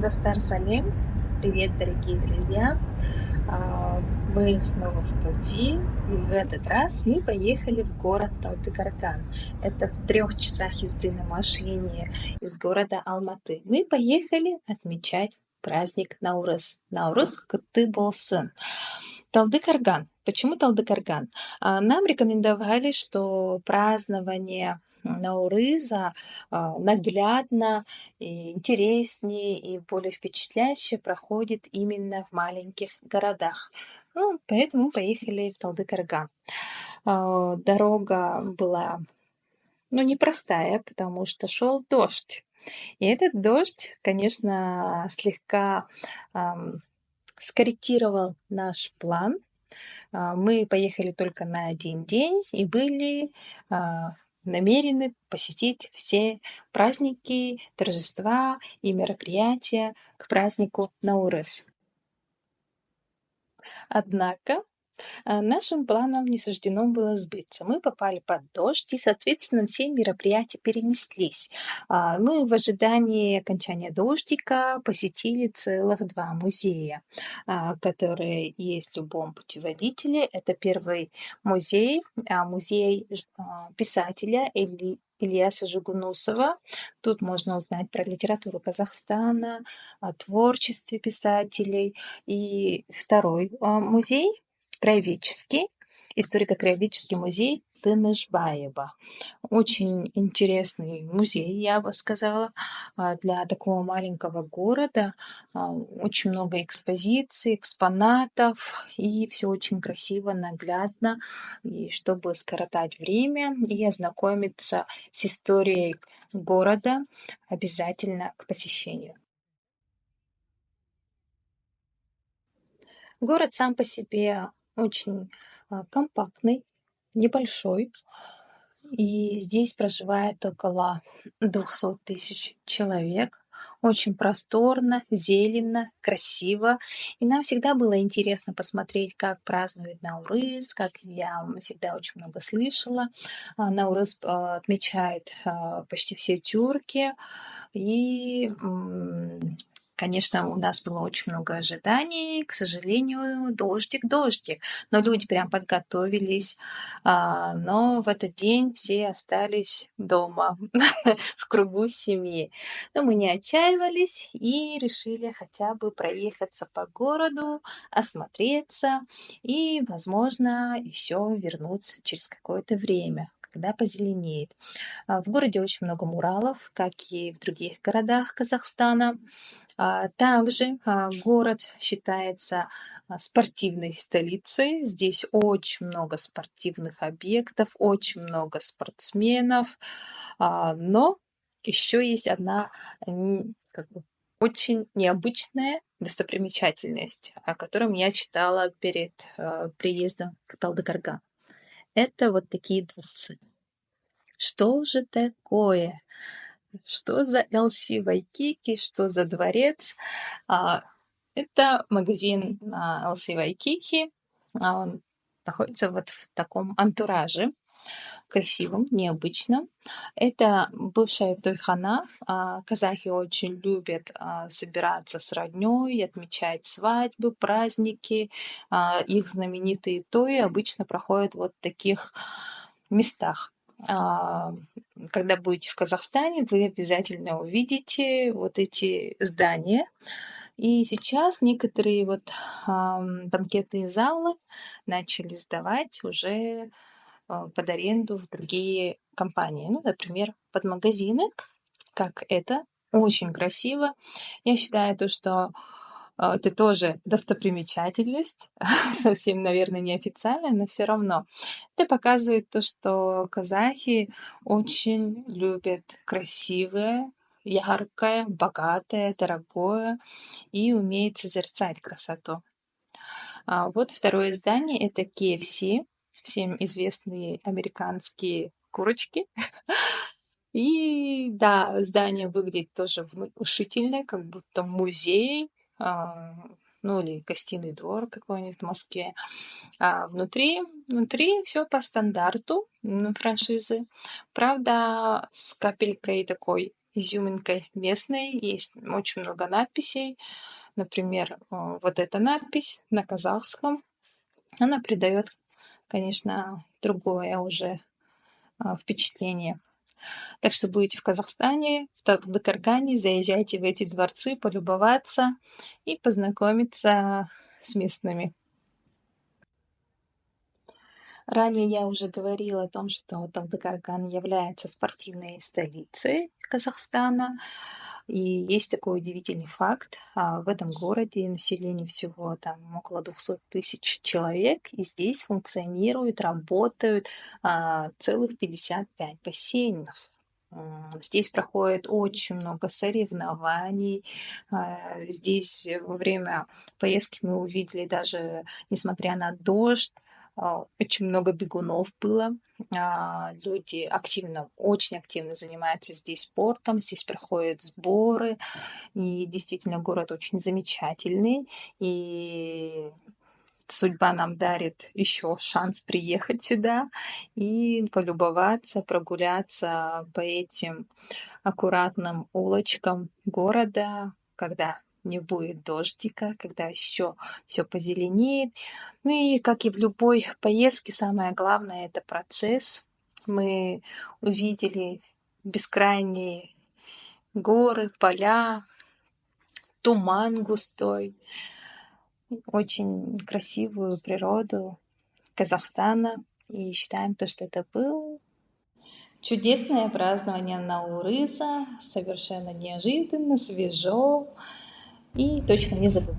Дастар Салим. Привет, дорогие друзья. Мы снова в пути, и в этот раз мы поехали в город Талдыкарган. Это в 3 часах езды на машине из города Алматы. Мы поехали отмечать праздник Наурыз. Наурыз Кутлы болсын. Талдыкарган. Почему Талдыкарган? Нам рекомендовали, что празднование Наурыза наглядно, и интереснее и более впечатляюще проходит именно в маленьких городах. Ну, поэтому поехали в Талдыкарган. Дорога была, непростая, потому что шел дождь. И этот дождь, конечно, слегка скорректировал наш план. Мы поехали только на 1 день и были намерены посетить все праздники, торжества и мероприятия к празднику Наурыз. Однако нашим планам не суждено было сбыться. Мы попали под дождь, и, соответственно, все мероприятия перенеслись. Мы в ожидании окончания дождика посетили целых 2 музея, которые есть в любом путеводителе. Это первый музей, музей писателя Ильяса Жугунусова. Тут можно узнать про литературу Казахстана, о творчестве писателей. И второй музей краеведческий, историко-краеведческий музей Тынышбаева. Очень интересный музей, я бы сказала, для такого маленького города. Очень много экспозиций, экспонатов, и все очень красиво, наглядно. И чтобы скоротать время и ознакомиться с историей города, обязательно к посещению. Город сам по себе очень компактный, небольшой, и здесь проживает около 200 тысяч человек. Очень просторно, зелено, красиво. И нам всегда было интересно посмотреть, как празднуют Наурыз, как я всегда очень много слышала. Наурыз отмечают почти все тюрки. И, конечно, у нас было очень много ожиданий. К сожалению, дождик. Но люди прям подготовились. Но в этот день все остались дома в кругу семьи. Но мы не отчаивались и решили хотя бы проехаться по городу, осмотреться и, возможно, еще вернуться через какое-то время, когда позеленеет. В городе очень много муралов, как и в других городах Казахстана. Также город считается спортивной столицей. Здесь очень много спортивных объектов, очень много спортсменов. Но еще есть одна очень необычная достопримечательность, о котором я читала перед приездом в Талдыкарган. Это вот такие дворцы. Что же такое? Что за LC Waikiki? Что за дворец? Это магазин LC Waikiki. Он находится вот в таком антураже, красивом, необычном. Это бывшая тойхана. Казахи очень любят собираться с роднёй, отмечать свадьбы, праздники. Их знаменитые тои обычно проходят вот в таких местах. Когда будете в Казахстане, вы обязательно увидите вот эти здания. И сейчас некоторые вот банкетные залы начали сдавать уже под аренду в другие компании. Ну, например, под магазины, как это. Очень красиво. Я считаю то, что это тоже достопримечательность, совсем, наверное, неофициальная, но все равно. Это показывает то, что казахи очень любят красивое, яркое, богатое, дорогое и умеют созерцать красоту. Вот второе здание — это KFC, всем известные американские курочки. И да, здание выглядит тоже внушительно, как будто музей, ну или гостиный двор какой-нибудь в Москве. Внутри все по стандарту франшизы. Правда, с капелькой такой изюминкой местной. Есть очень много надписей. Например, вот эта надпись на казахском, она придает, конечно, другое уже впечатление. Так что будете в Казахстане, в Талдыкоргане, заезжайте в эти дворцы, полюбоваться и познакомиться с местными. Ранее я уже говорила о том, что Талдыкорган является спортивной столицей Казахстана. И есть такой удивительный факт. В этом городе население всего там около 200 тысяч человек, и здесь функционируют, работают целых 55 бассейнов. Здесь проходит очень много соревнований. Здесь во время поездки мы увидели даже, несмотря на дождь, очень много бегунов было. Люди активно, очень активно занимаются здесь спортом, здесь проходят сборы. И действительно город очень замечательный. И судьба нам дарит еще шанс приехать сюда и полюбоваться, прогуляться по этим аккуратным улочкам города, когда не будет дождика, когда еще все позеленеет. Ну и как и в любой поездке, самое главное это процесс. Мы увидели бескрайние горы, поля, туман густой, очень красивую природу Казахстана. И считаем то, что это был чудесное празднование Наурыза, совершенно неожиданно, свежо и точно не забыл.